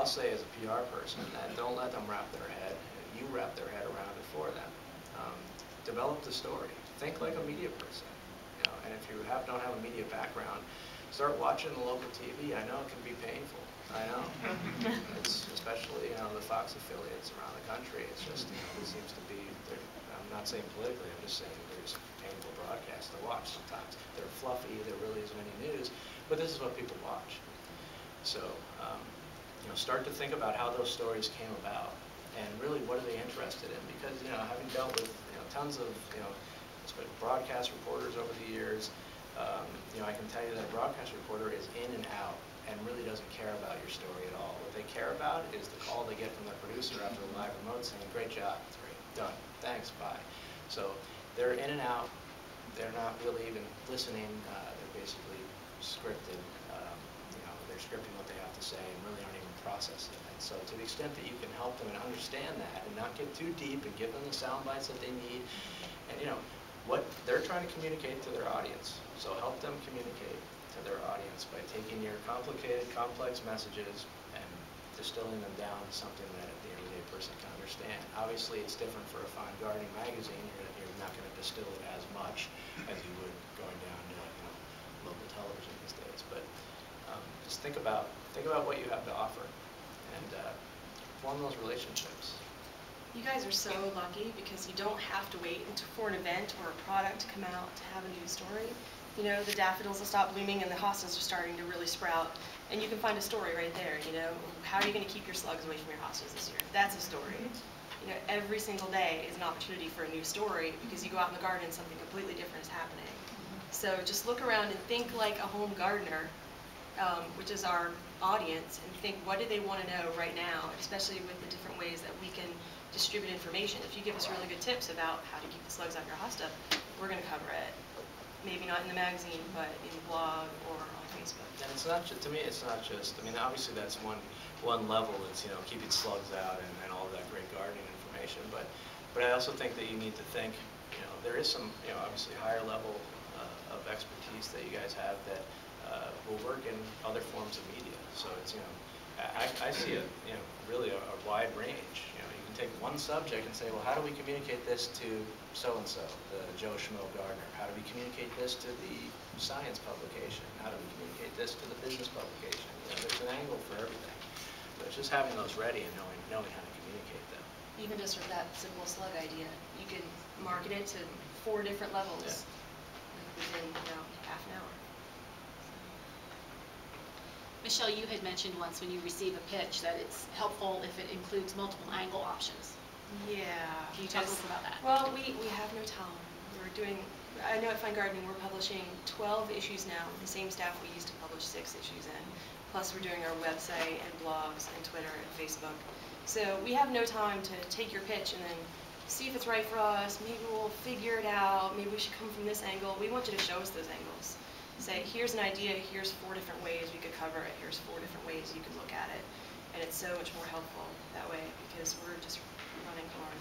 I'll say as a PR person that don't let them wrap their head, you wrap their head around it for them. Develop the story. Think like a media person. You know, and if you don't have a media background, start watching the local TV. I know it can be painful. I know. It's especially, you know, the Fox affiliates around the country. It's just, you know, it seems to be, I'm not saying politically, I'm just saying there's painful broadcasts to watch sometimes. They're fluffy, there really isn't any news, but this is what people watch. So, you know, start to think about how those stories came about and really what are they interested in, because, you know, having dealt with, you know, tons of, you know, broadcast reporters over the years, you know, I can tell you that a broadcast reporter is in and out and really doesn't care about your story at all. What they care about is the call they get from their producer after the live remote saying, great job, great, done, thanks, bye. So they're in and out. They're not really even listening. They're basically scripted. You know, they're scripting what they have to say and really aren't even processing it. So to the extent that you can help them and understand that and not get too deep and give them the sound bites that they need, and, you know, what they're trying to communicate to their audience. So help them communicate to their audience by taking your complicated, complex messages and distilling them down to something that the everyday person can understand. Obviously, it's different for a fine gardening magazine. You're not going to distill it as much as you would going down to, you know, local television these days. But just think about what you have to offer and form those relationships. You guys are so lucky because you don't have to wait for an event or a product to come out to have a news story. You know, the daffodils will stop blooming and the hostas are starting to really sprout. And you can find a story right there, you know. How are you going to keep your slugs away from your hostas this year? That's a story. You know, every single day is an opportunity for a new story because you go out in the garden and something completely different is happening. So just look around and think like a home gardener, which is our audience, and think what do they want to know right now, especially with the different ways that we can distribute information. If you give us really good tips about how to keep the slugs out of your hosta, we're going to cover it. Maybe not in the magazine, but in the blog or on Facebook. And it's not just, to me, it's not just, I mean, obviously that's one level. It's, you know, keeping slugs out and all of that great gardening information. But I also think that you need to think, you know, there is some, you know, obviously higher level of expertise that you guys have that will work in other forms of media. So it's, you know, I see a, you know, really a wide range. You know, you can take one subject and say, well, how do we communicate this to so-and-so, the Joe Schmo gardener? How do we communicate this to the science publication? How do we communicate this to the business publication? You know, there's an angle for everything. But it's just having those ready and knowing how to communicate them. Even just for that simple slug idea, you can market it to 4 different levels within, you know, half an hour. Michelle, you had mentioned once when you receive a pitch that it's helpful if it includes multiple angle options. Yeah. Can you talk a little about that? Well, we have no time. We're doing, I know at Fine Gardening we're publishing 12 issues now, the same staff we used to publish 6 issues in. Plus we're doing our website and blogs and Twitter and Facebook. So we have no time to take your pitch and then see if it's right for us. Maybe we'll figure it out. Maybe we should come from this angle. We want you to show us those angles. Say, here's an idea, here's 4 different ways we could cover it, here's 4 different ways you could look at it. And it's so much more helpful that way because we're just running hard.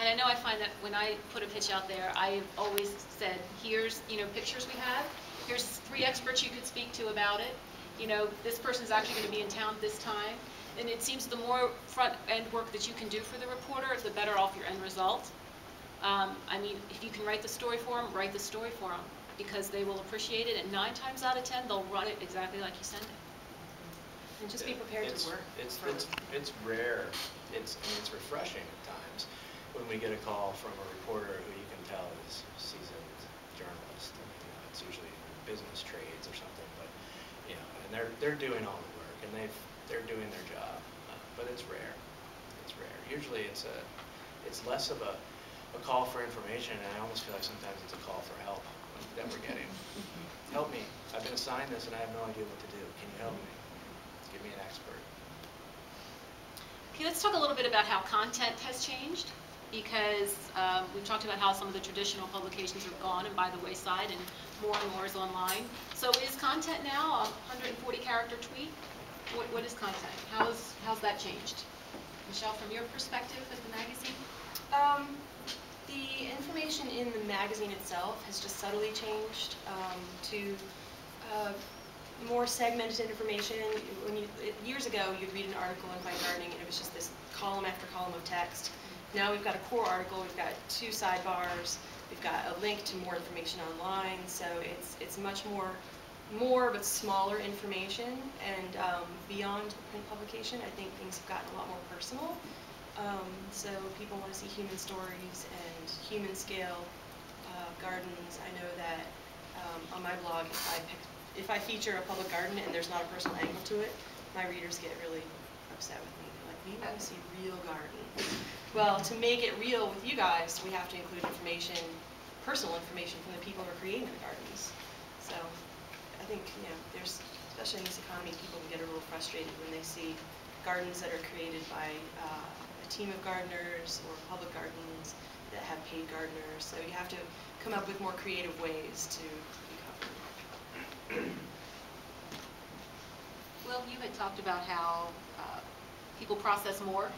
And I know I find that when I put a pitch out there, I've always said, here's, you know, pictures we have, here's 3 experts you could speak to about it. You know, this person's actually going to be in town this time. And it seems the more front-end work that you can do for the reporter, the better off your end result. I mean, if you can write the story for them, write the story for them, because they will appreciate it, and 9 times out of 10, they'll run it exactly like you send it. And just be prepared to work. It's rare. It's refreshing at times when we get a call from a reporter who you can tell is a seasoned journalist. And, you know, it's usually business trades or something, but you know, and they're doing all the work and they're doing their job. But it's rare. It's rare. Usually it's less of a call for information, and I almost feel like sometimes it's a call for help that we're getting. Help me. I've been assigned this and I have no idea what to do. Can you help me? Give me an expert. Okay, let's talk a little bit about how content has changed, because we've talked about how some of the traditional publications have gone and by the wayside, and more is online. So is content now a 140-character tweet? What is content? How's that changed? Michelle, from your perspective at the magazine? The information in the magazine itself has just subtly changed to more segmented information. Years ago, you'd read an article in Fine Gardening, and it was just this column after column of text. Now we've got a core article, we've got 2 sidebars, we've got a link to more information online, so it's much more but smaller information, and beyond print publication, I think things have gotten a lot more personal. So people want to see human stories and human scale gardens. I know that on my blog, if I feature a public garden and there's not a personal angle to it, my readers get really upset with me. They're like, we want to see real gardens. Well, to make it real with you guys, we have to include information, personal information from the people who are creating the gardens. So I think, there's, especially in this economy, people can get a little frustrated when they see gardens that are created by a team of gardeners or public gardens that have paid gardeners. So you have to come up with more creative ways to be covered. Well, you had talked about how people process more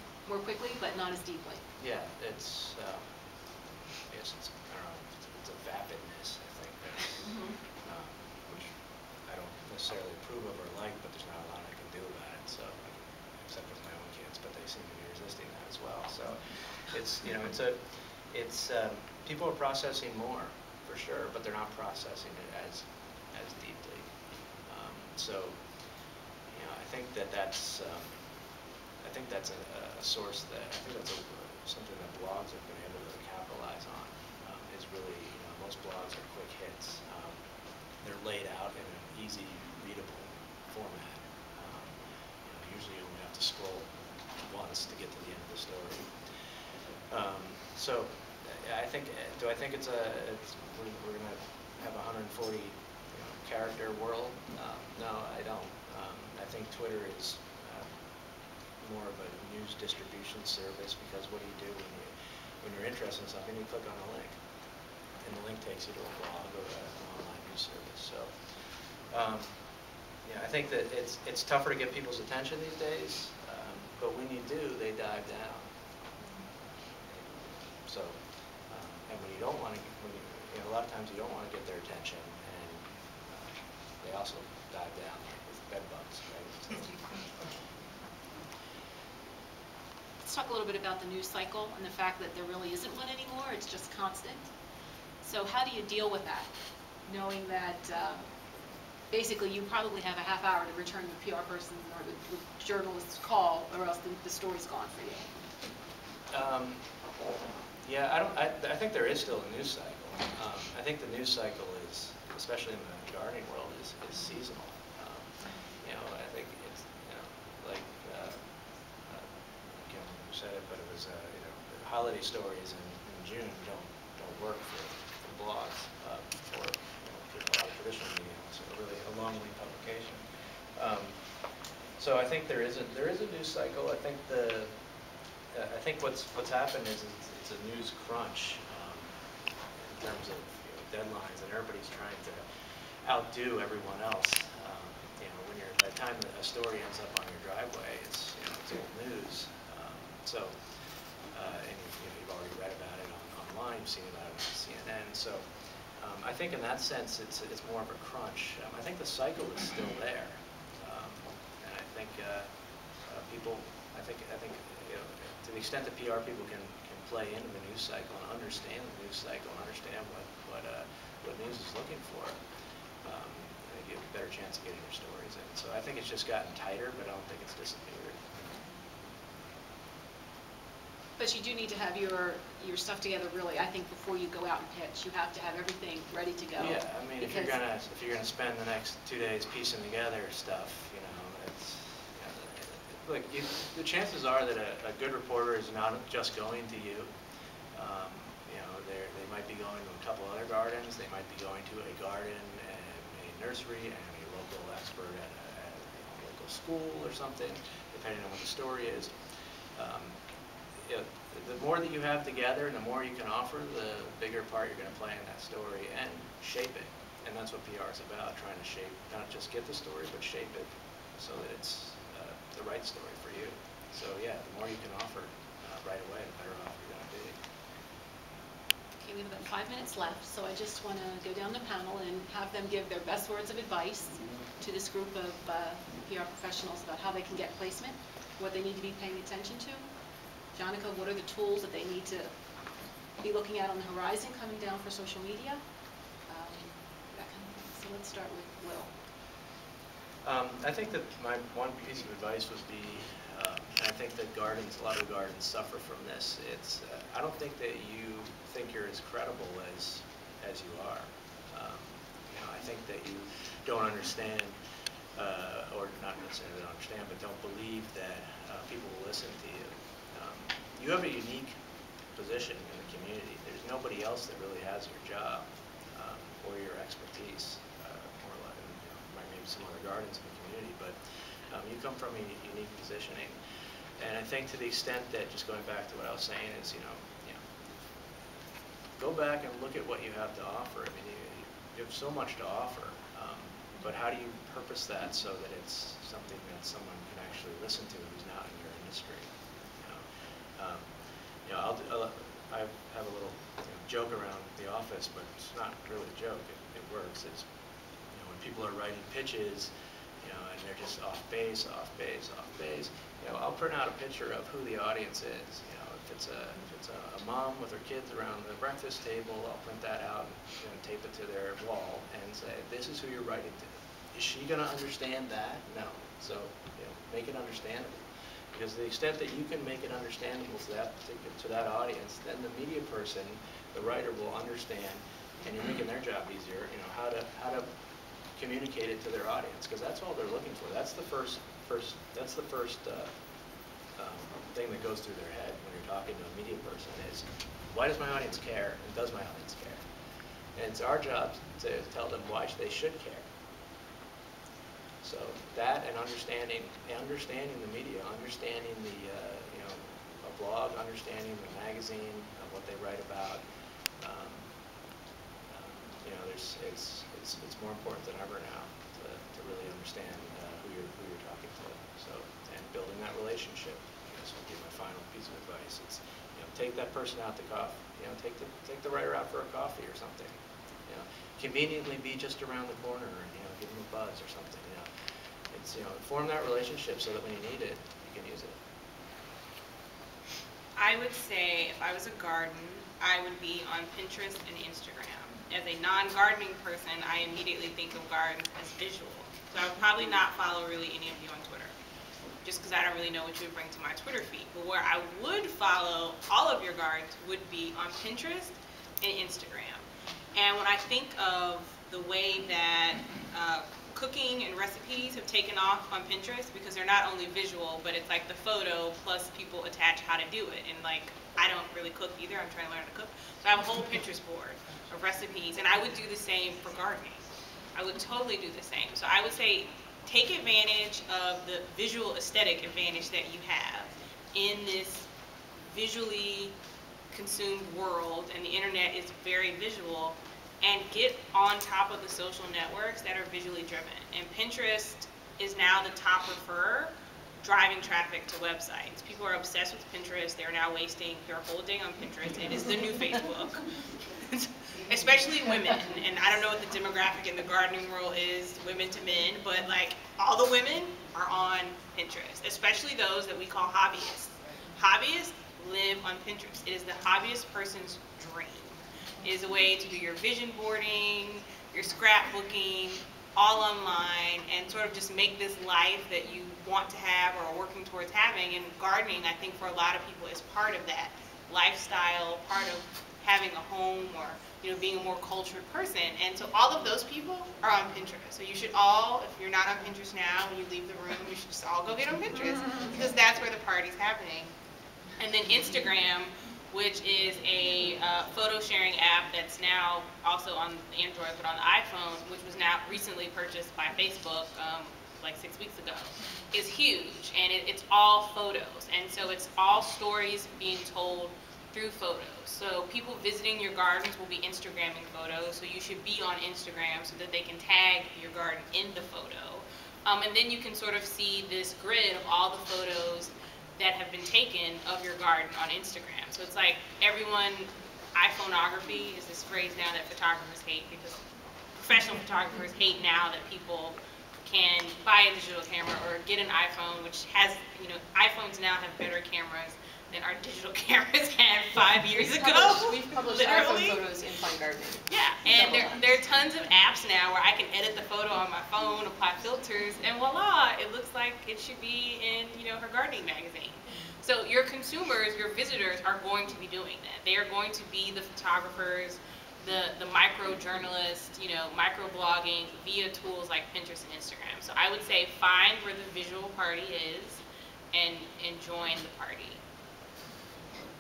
quickly, but not as deeply. Yeah, it's, I guess it's, I don't know, it's a vapidness, I think, which I don't necessarily approve of or like, but there's not a lot I can do about it, so, except with my own kids, but they seem to be resisting that as well. So it's, people are processing more, for sure, but they're not processing it as deeply. So, I think that's a source that, I think that's something that blogs have been able to capitalize on, is really, most blogs are quick hits. They're laid out in an easy, readable format. Usually you only have to scroll once to get to the end of the story. So, I think, do I think we're going to have a 140 character world? No, I don't. I think Twitter is more of a news distribution service, because what do you do when you're interested in something? You click on a link, and the link takes you to a blog or an online news service. So, I think that it's tougher to get people's attention these days, but when you do, they dive down. So, and when you don't want to, a lot of times you don't want to get their attention, and they also dive down with bed bugs, right? Let's talk a little bit about the news cycle and the fact that there really isn't one anymore. It's just constant. So how do you deal with that, knowing that basically you probably have a half hour to return the PR person or the journalist's call, or else the story's gone for you? Yeah, I think there is still a news cycle. I think the news cycle is, especially in the gardening world, is seasonal. I think it's, like, I can't remember who said it, but it was, holiday stories in June don't work for blogs or a lot of traditional media. So really a long lead publication. So I think there is a news cycle. I think what's happened is it's a news crunch in terms of deadlines, and everybody's trying to outdo everyone else. By the time a story ends up on your driveway, it's old news. And you've already read about it online, you've seen about it on CNN. So I think in that sense, it's more of a crunch. I think the cycle is still there, and I think people. I think to the extent that PR people can play into the news cycle and understand the news cycle and understand what news is looking for, I think you have a better chance of getting your stories in. So I think it's just gotten tighter, but I don't think it's disappeared. But you do need to have your stuff together, really. I think before you go out and pitch, you have to have everything ready to go. Yeah, I mean, if you're gonna spend the next 2 days piecing together stuff, it's look. The chances are that a good reporter is not just going to you. They might be going to a couple other gardens. They might be going to a garden and a nursery and a local expert at a local school or something, depending on what the story is. The more that you have together and the more you can offer, the bigger part you're going to play in that story and shape it. And that's what PR is about, trying to shape, not just get the story, but shape it so that it's the right story for you. So yeah, the more you can offer right away, the better off you're going to be. Okay, we have about 5 minutes left, so I just want to go down the panel and have them give their best words of advice to this group of PR professionals about how they can get placement, what they need to be paying attention to. Jonica, what are the tools that they need to be looking at on the horizon coming down for social media? That kind of thing. So let's start with Will. I think that my one piece of advice would be, and I think that a lot of gardens suffer from this. It's I don't think that you think you're as credible as you are. I think that you don't understand, or not necessarily don't understand, but don't believe that people will listen to you. You have a unique position in the community. There's nobody else that really has your job or your expertise. Maybe some other gardens in the community, but you come from a unique positioning. And I think to the extent that, just going back to what I was saying, is go back and look at what you have to offer. I mean, you have so much to offer, but how do you purpose that so that it's something that someone can actually listen to who's not in your industry? I have a little joke around the office, but it's not really a joke. It works. It's when people are writing pitches, and they're just off base, I'll print out a picture of who the audience is. If it's a mom with her kids around the breakfast table, I'll print that out and tape it to their wall and say, this is who you're writing to. Is she going to understand that? No. So make it understandable. Because to the extent that you can make it understandable to that audience, then the media person, the writer, will understand, and you're making their job easier. How to communicate it to their audience, because that's all they're looking for. That's the first thing that goes through their head when you're talking to a media person is, why does my audience care, and does my audience care? And it's our job to tell them why they should care. So that, and understanding the media, understanding a blog, understanding the magazine, what they write about. It's more important than ever now to really understand who you're talking to. So, and building that relationship. This would be my final piece of advice. It's take that person out to coffee. Take the writer out for a coffee or something. Conveniently be just around the corner and give them a buzz or something. It's form that relationship so that when you need it, you can use it. I would say if I was a garden, I would be on Pinterest and Instagram. As a non-gardening person, I immediately think of gardens as visual. So I would probably not follow really any of you on Twitter, just because I don't really know what you would bring to my Twitter feed. But where I would follow all of your gardens would be on Pinterest and Instagram. And when I think of the way that cooking and recipes have taken off on Pinterest, because they're not only visual, but it's like the photo plus people attach how to do it. And like, I don't really cook either. I'm trying to learn to cook. So I have a whole Pinterest board of recipes, and I would do the same for gardening. I would totally do the same. So I would say take advantage of the visual aesthetic advantage that you have in this visually consumed world, and the internet is very visual, and get on top of the social networks that are visually driven. And Pinterest is now the top referrer driving traffic to websites. People are obsessed with Pinterest. They're now wasting their whole day on Pinterest. It is the new Facebook. Especially women, and I don't know what the demographic in the gardening world is, women to men, but like all the women are on Pinterest, especially those that we call hobbyists. Hobbyists live on Pinterest. It is the hobbyist person's dream. It is a way to do your vision boarding, your scrapbooking, all online, and sort of just make this life that you want to have or are working towards having. And gardening, I think for a lot of people, is part of that lifestyle, part of having a home, or being a more cultured person. And so all of those people are on Pinterest. So you should all, if you're not on Pinterest now, when you leave the room, you should just all go get on Pinterest, because that's where the party's happening. And then Instagram, which is a photo sharing app that's now also on Android, but on the iPhone, which was now recently purchased by Facebook like 6 weeks ago, is huge. And it's all photos. And so it's all stories being told through photos. So people visiting your gardens will be Instagramming photos, so you should be on Instagram so that they can tag your garden in the photo. And then you can sort of see this grid of all the photos that have been taken of your garden on Instagram. So it's like everyone, iPhoneography is this phrase now that photographers hate, because professional photographers hate now that people can buy a digital camera or get an iPhone, which has, iPhones now have better cameras than our digital cameras had 5 years ago. We've published literally. iPhone photos in fine gardening. Yeah, and there are tons of apps now where I can edit the photo on my phone, apply filters, and voila, it looks like it should be in, her gardening magazine. So your consumers, your visitors are going to be doing that. They are going to be the photographers, the micro journalists, micro blogging via tools like Pinterest and Instagram. So I would say find where the visual party is and join the party.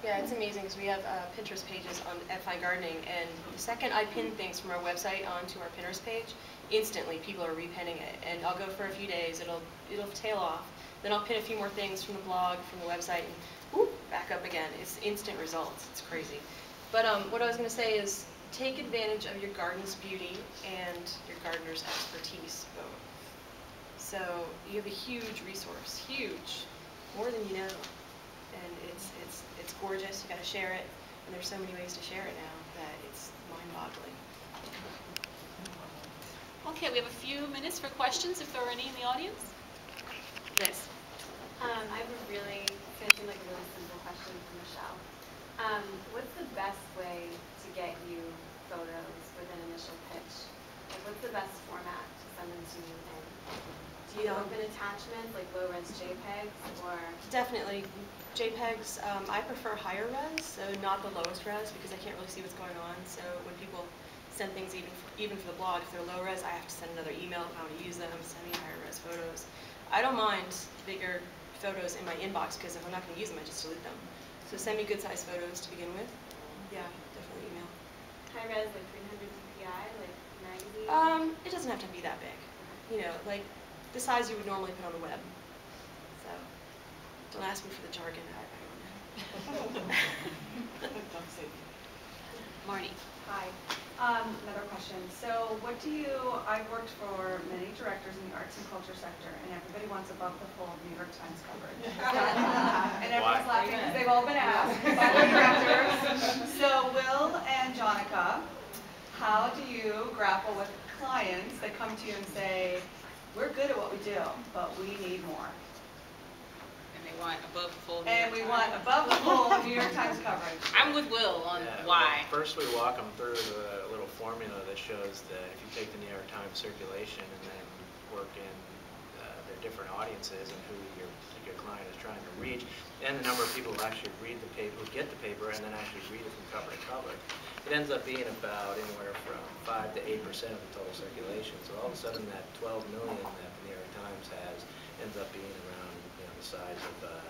Yeah, it's amazing because we have Pinterest pages at Fine Gardening, and the second I pin things from our website onto our Pinterest page, instantly people are repinning it, and I'll go for a few days, it'll tail off, then I'll pin a few more things from the blog, from the website, and whoop, back up again. It's instant results. It's crazy. But what I was going to say is take advantage of your garden's beauty and your gardener's expertise both. So you have a huge resource, huge, more than you know. And it's gorgeous. You got to share it, and there's so many ways to share it now that it's mind-boggling. Okay, we have a few minutes for questions if there are any in the audience. Yes. I have a really simple question for Michelle. What's the best way to get you photos with an initial pitch? Like, what's the best format to send them to you in? Do you open attachments, like low-res JPEGs, or? Definitely. JPEGs, I prefer higher res, so not the lowest res, because I can't really see what's going on. So when people send things even for the blog, if they're low res, I have to send another email if I want to use them, send me higher res photos. I don't mind bigger photos in my inbox, because if I'm not going to use them, I just delete them. So send me good-sized photos to begin with. Yeah, definitely email. High res, like 300 dpi, like magazine? It doesn't have to be that big. Like the size you would normally put on the web. So don't ask me for the jargon. I don't know. Marty. Hi. Another question. So I've worked for many directors in the arts and culture sector, and everybody wants above the fold New York Times coverage. And everyone's laughing because they've all been asked by the directors. So Will and Jonica, how do you grapple with clients that come to you and say, we're good at what we do, but we need more? And they want above the fold. And we want above the fold New York Times coverage. I'm with Will on why. Well, first we walk them through the little formula that shows that if you take the New York Times circulation and then work in their different audiences and who your particular client is trying to reach, and the number of people who actually read the paper, who get the paper, and then actually read it from cover to cover, it ends up being about anywhere from 5 to 8% of the total circulation. So all of a sudden that 12 million that the New York Times has ends up being around the size of a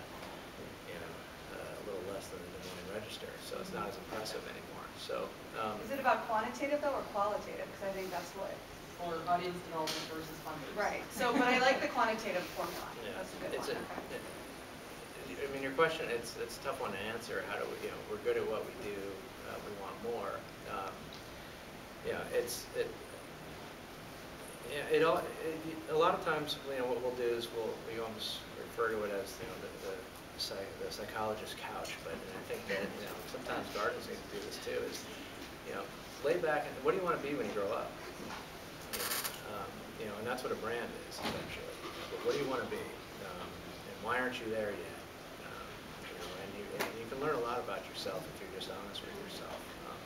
little less than the Des Moines Register. So it's not as impressive anymore. So is it about quantitative though, or qualitative? Because I think that's what. Or audience development versus funders. Right. So, but I like the quantitative formula. yeah, That's a good one. Okay. I mean, your question, it's a tough one to answer. How do we, we're good at what we do. We want more. A lot of times, what we'll do is we almost refer to it as the psychologist's couch. But I think that sometimes gardens need to do this too. Is lay back and what do you want to be when you grow up? And that's what a brand is essentially. But what do you want to be? And why aren't you there yet? And you can learn a lot about yourself if you're just honest with yourself.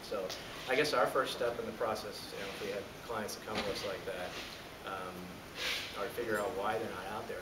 So I guess our first step in the process, if we have clients that come to us like that, or figure out why they're not out there